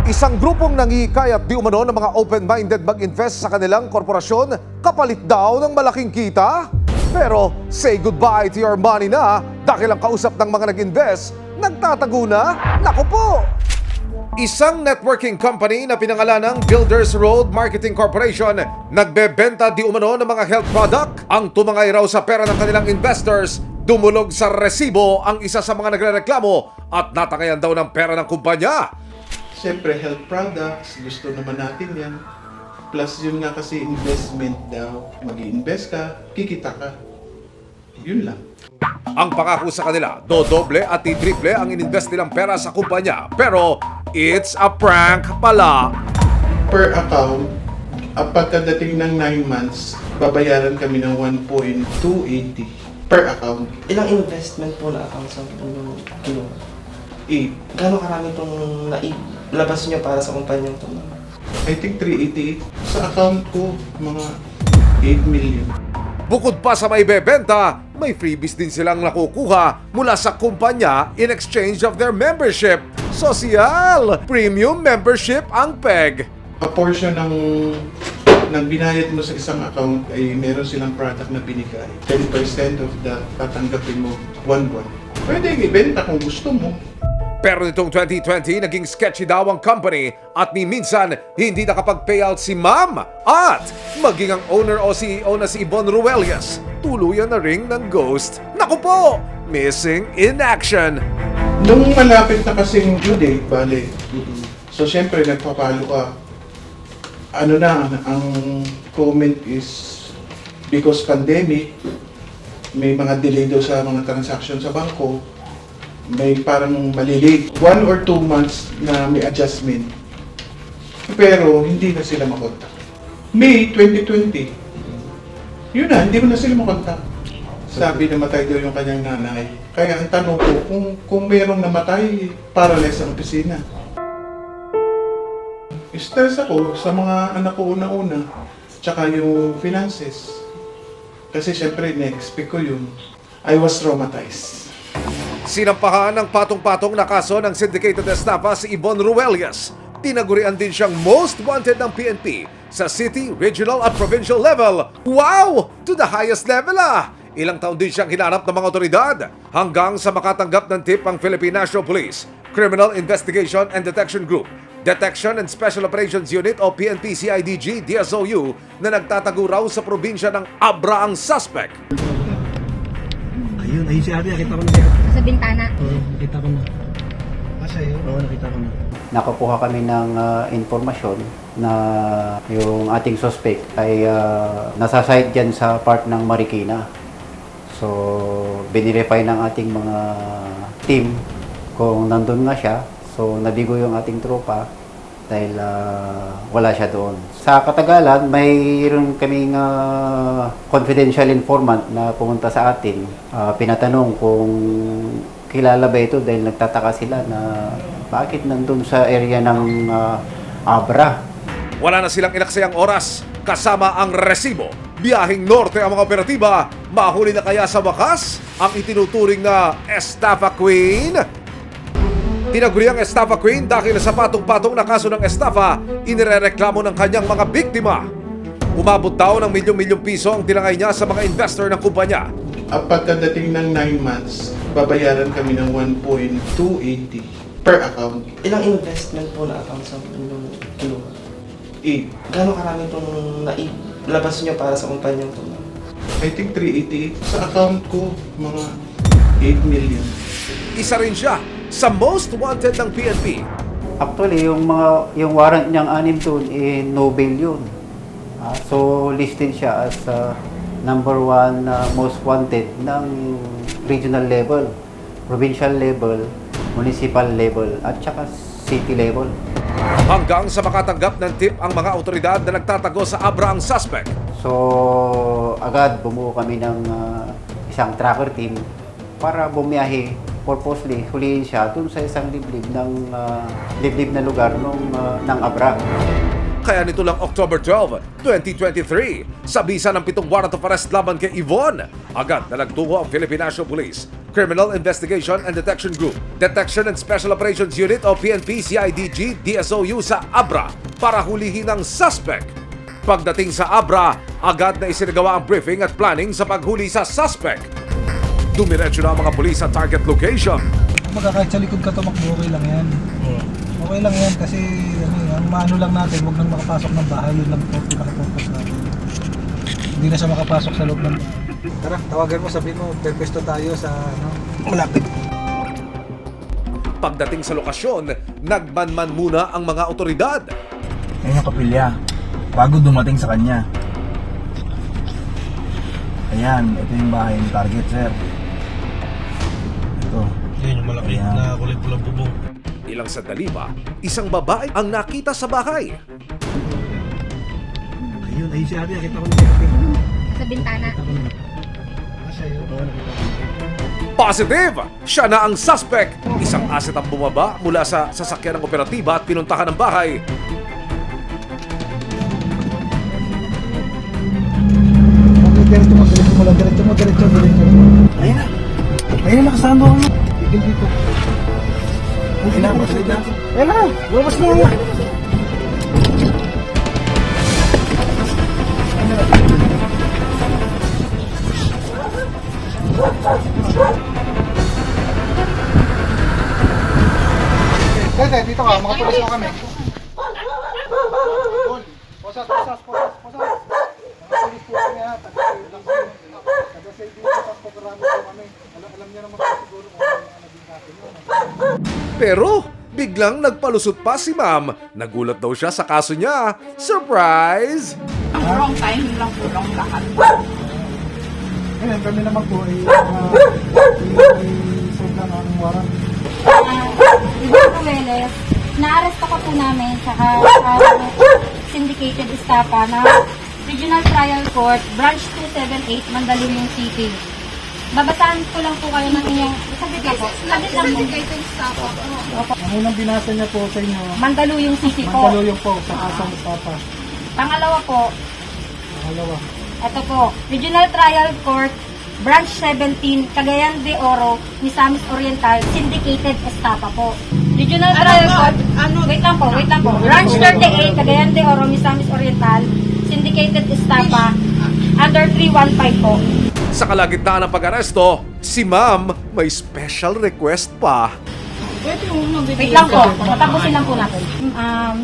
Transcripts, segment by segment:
Isang grupong nangihikayat di umano ng mga open-minded mag-invest sa kanilang korporasyon kapalit daw ng malaking kita. Pero say goodbye to your money na dahil ang kausap ng mga nag-invest, nagtatago na. Naku po! Isang networking company na pinangalan ng Builders Road Marketing Corporation nagbebenta di umano ng mga health product. Ang tumangay raw sa pera ng kanilang investors, dumulog sa resibo ang isa sa mga nagrereklamo at natangayan daw ng pera ng kumpanya. Siyempre, health products, gusto naman natin yan. Plus yun nga kasi investment daw. Mag-i-invest ka, kikita ka. Yun lang. Ang pangako sa kanila, dodoble at triple ang ininvest nilang pera sa kumpanya. Pero it's a prank pala. Per account, pagkadating ng 9 months, babayaran kami ng 1.280 per account. Ilang investment po na accounts ang kinuha? 8. Gano'ng karami itong nailabas nyo para sa kumpanyang ito? I think 388. Sa account ko, mga 8 million. Bukod pa sa may bebenta, may freebies din silang nakukuha mula sa kumpanya in exchange of their membership. Sosyal! Premium membership ang PEG. A portion ng binayad mo sa isang account ay meron silang product na binigay. 10% of that tatanggapin mo one buwan. Pwede ibenta kung gusto mo. Pero nitong 2020, naging sketchy daw ang company at ni minsan hindi nakapag-payout si Ma'am. At maging ang owner o CEO na si Yvonne Ruelias, tuluyan na ring ng ghost. Naku po! Missing in action. Nung malapit na kasing due date, bale. So, syempre, nagpapalo ka. Ano na, ang comment is because pandemic, may mga delay daw sa mga transaction sa bangko, may parang malilate. 1 or 2 months na may adjustment. Pero, hindi na sila makontak. May 2020, yun na, hindi ko na sila makontak. Sabi namatay daw yung kanyang nanay. Kaya ang tanong ko, kung mayroong namatay, paralyzed ang opisina. Stress ako sa mga anak ko una-una, tsaka yung finances. Kasi syempre, na-expect ko yun. I was traumatized. Sinampahan ng patong-patong na kaso ng syndicated estafa si Yvonne Ruelias. Tinagurian din siyang most wanted ng PNP sa city, regional at provincial level. Wow! To the highest level ah! Ilang taon din siyang hinarap ng mga otoridad hanggang sa makatanggap ng tip ang Philippine National Police, Criminal Investigation and Detection Group, Detection and Special Operations Unit o PNP-CIDG DSOU na nagtatago raw sa probinsya ng Abra ang suspect. Ayun si ate, nakita ko na si ate. Sa bintana. Oo, nakita ko na. Sa'yo? Oo, nakita ko na. Nakakuha kami ng informasyon na yung ating suspect ay nasa site dyan sa part ng Marikina. So, binirify ng ating mga team kung nandun nga siya. So, nabigo yung ating tropa dahil wala siya doon. Sa katagalan, mayroon kaming confidential informant na pumunta sa atin. Pinatanong kung kilala ba ito dahil nagtataka sila na bakit nandun sa area ng Abra. Wala na silang inaksayang oras kasama ang resibo. Biyahing norte ang mga operatiba. Mahuli na kaya sa wakas ang itinuturing na Estafa Queen? Tinaguri ang Estafa Queen dahil sa patong-patong na kaso ng estafa, inirereklamo ng kanyang mga biktima. Umabot daw ng milyong-milyong piso ang tinangay niya sa mga investor ng kumpanya. Pagkadating ng 9 months, babayaran kami ng 1.280 per account. Ilang investment po na accounts ang kinuha? 8. Gano'ng karami itong nailabas nyo para sa kumpanyang ito? I think 388. Sa account ko, mga 8 million. Isa rin siya sa most wanted ng PNP. Actually, yung warrant niyang 6 doon, no bail yun. So, listed siya as number 1 most wanted ng regional level, provincial level, municipal level, at saka city level. Hanggang sa makatanggap ng tip ang mga otoridad na nagtatago sa Abra ang suspect. So, agad bumuo kami ng isang tracker team para bumiyahe purposely, huliin siya dun sa isang liblib na lugar ng Abra. Kaya nito lang October 12, 2023, sa bisa ng 7 warrant of arrest laban kay Yvonne, agad na nagtungo ang Philippine National Police, Criminal Investigation and Detection Group, Detection and Special Operations Unit o PNP, CIDG, DSOU sa Abra para hulihin ang suspect. Pagdating sa Abra, agad na isinagawa ang briefing at planning sa paghuli sa suspect. Dumiretso na ang mga pulis sa target location. Kahit sa likod ka tumakbo, okay lang yan. Okay lang yan kasi ang maano lang natin, huwag nang makapasok ng bahay, yun lang po pinaka-focus natin. Hindi na siya makapasok sa loob ng bahay. Tara, tawagan mo, sabihin mo, pwesto tayo sa malapit. Pagdating sa lokasyon, nagmanman muna ang mga otoridad. Ngayon yung kapilya, bago dumating sa kanya. Ayan, ito yung bahay ng target, sir. Ito. Yan yung malaki na kulay pulang bubong. Ilang sandali pa, isang babae ang nakita sa bahay. Ayun si Abby. Nakita ko na si Abby. Sa bintana. Siya yun. Positive! Siya na ang suspect. Isang asset ang bumaba mula sa sasakyan ng operatiba at pinuntahan ng bahay. Diretso mo lang, diretso. Ayun na. Ayun na, nakasama ako. Tigil dito. Ayun na, masalita. Ayun na, lumabas na nga. Dede, dito ka, mga pulis mo kami. Posas. Mga pulis po kami ha, taga-save dito sa programa po kami. Alam niya naman po siguro kung ano yung naging natin yun. Pero biglang nagpalusot pa si ma'am. Nagulat daw siya sa kaso niya. Surprise! Ang wrong time lang po lang lahat. Ngayon, kami naman po ay save lang ang warrant. Ibang Rueles, na-arrest ako po namin saka syndicated estafa na Regional Trial Court, Branch 278, Mandaluyong City. Babasahan ko lang po kayo ng inyong saglit lang po. Saglit lang po. Ang unang binasa niya po sa inyo, Mandaluyong City po. Mandaluyong po, sa kasang Papa. Pangalawa po, Pangalawa. ito po, Regional Trial Court, Branch 17, Cagayan de Oro, Misamis Oriental, Syndicated Estafa po. Regional Trial Court, wait lang po. Branch 38, Cagayan de Oro, Misamis Oriental, Syndicated Estafa, under 315 po. Sa kalagitnaan ng pag-aresto, si ma'am may special request pa. Wait lang po, patapusin lang po natin.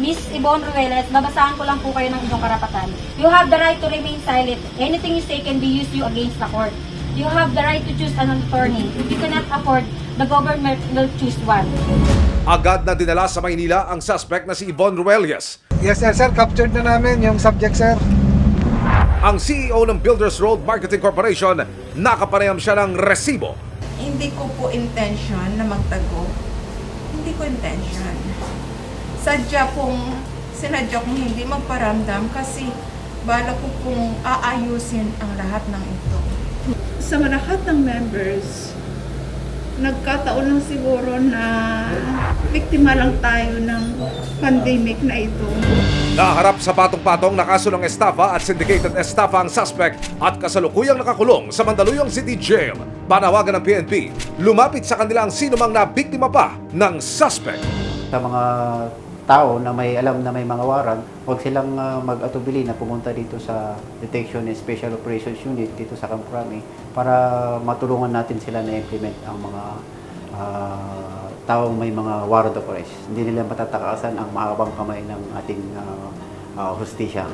Miss Yvonne Rueles, babasahan ko lang po kayo ng inyong karapatan. You have the right to remain silent. Anything you say can be used you against the court. You have the right to choose an attorney. If you cannot afford, the government will choose one. Agad na dinala sa Maynila ang suspect na si Yvonne Rueles. Yes sir, captured na namin yung subject sir. Ang CEO ng Builders Road Marketing Corporation, nakapanayam siya ng resibo. Hindi ko po intention na magtago. Hindi ko intention. Sinadya kong hindi magparamdam kasi bala ko pong aayusin ang lahat ng ito. Sa lahat ng members, nagkataon lang siguro na biktima lang tayo ng pandemic na ito. Naharap sa patong-patong na kaso ng estafa at syndicated estafa ang suspect at kasalukuyang nakakulong sa Mandaluyong City Jail. Panawagan ng PNP, lumapit sa kanila ang sino mang nabiktima pa ng suspect. Sa mga tao na may alam na may mga warrant, huwag silang mag-atubili na pumunta dito sa Detection and Special Operations Unit dito sa Camp Crame para matulungan natin sila na implement ang mga taong may mga warrant of arrest. Hindi nila matatakasan ang mahabang kamay ng ating hustisya.